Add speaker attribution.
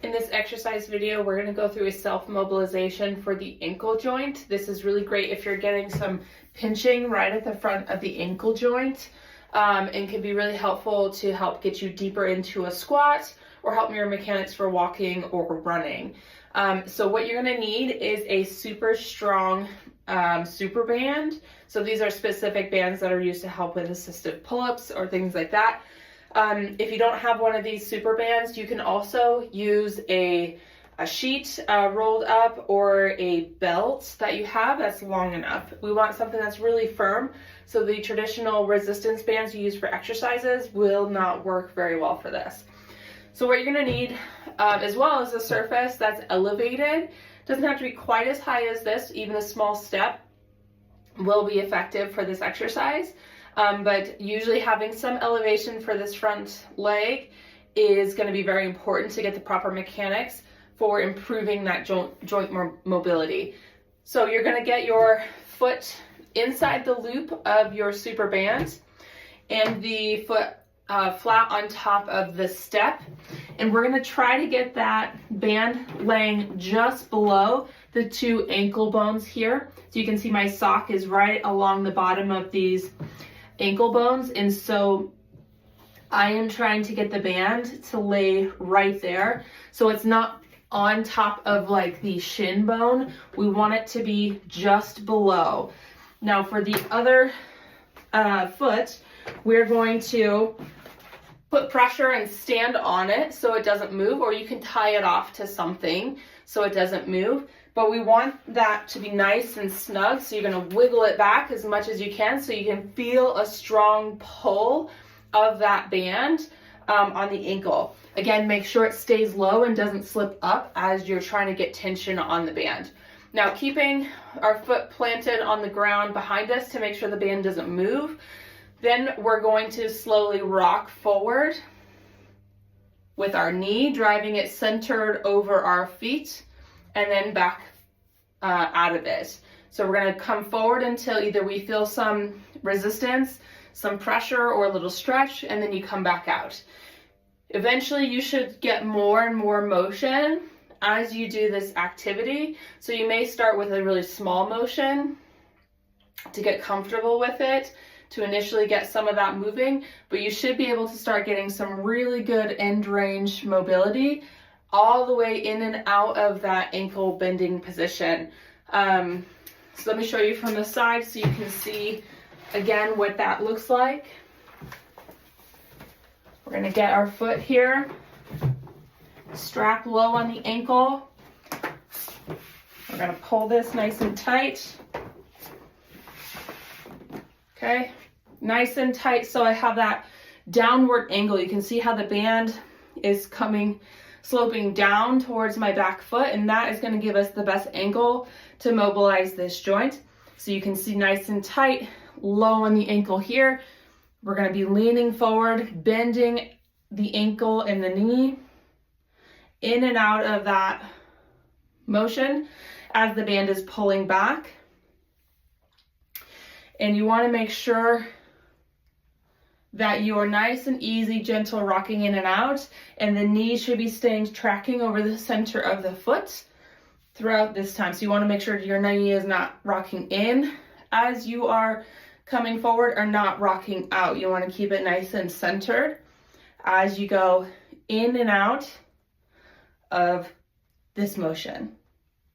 Speaker 1: In this exercise video, we're going to go through a self-mobilization for the ankle joint. This is really great if you're getting some pinching right at the front of the ankle joint, and can be really helpful to help get you deeper into a squat or help your mechanics for walking or running. So what you're going to need is a super strong super band. So these are specific bands that are used to help with assistive pull-ups or things like that. If you don't have one of these super bands, you can also use a sheet rolled up or a belt that you have that's long enough. We want something that's really firm, so the traditional resistance bands you use for exercises will not work very well for this. So what you're going to need as well is a surface that's elevated. Doesn't have to be quite as high as this. Even a small step will be effective for this exercise. But usually having some elevation for this front leg is going to be very important to get the proper mechanics for improving that joint mobility. So you're going to get your foot inside the loop of your super band and the foot flat on top of the step. And we're going to try to get that band laying just below the two ankle bones here. So you can see my sock is right along the bottom of these ankle bones, and so I am trying to get the band to lay right there, so it's not on top of like the shin bone. We want it to be just below. Now for the other foot, we're going to put pressure and stand on it so it doesn't move, or you can tie it off to something so it doesn't move. But we want that to be nice and snug, so you're going to wiggle it back as much as you can so you can feel a strong pull of that band on the ankle. Again, make sure it stays low and doesn't slip up as you're trying to get tension on the band. Now, keeping our foot planted on the ground behind us to make sure the band doesn't move, then we're going to slowly rock forward with our knee, driving it centered over our feet, and then back out of it. So we're going to come forward until either we feel some resistance, some pressure, or a little stretch, and then you come back out. Eventually you should get more and more motion as you do this activity. So you may start with a really small motion to get comfortable with it, to initially get some of that moving, but you should be able to start getting some really good end range mobility all the way in and out of that ankle bending position. So let me show you from the side so you can see again what that looks like. We're going to get our foot here, strap low on the ankle. We're going to pull this nice and tight. Okay, nice and tight so I have that downward angle. You can see how the band is sloping down towards my back foot, and that is going to give us the best angle to mobilize this joint. So you can see nice and tight, low on the ankle here. We're going to be leaning forward, bending the ankle and the knee in and out of that motion as the band is pulling back. And you want to make sure that you are nice and easy, gentle, rocking in and out, and the knee should be tracking over the center of the foot throughout this time. So you want to make sure your knee is not rocking in as you are coming forward, or not rocking out. You want to keep it nice and centered as you go in and out of this motion.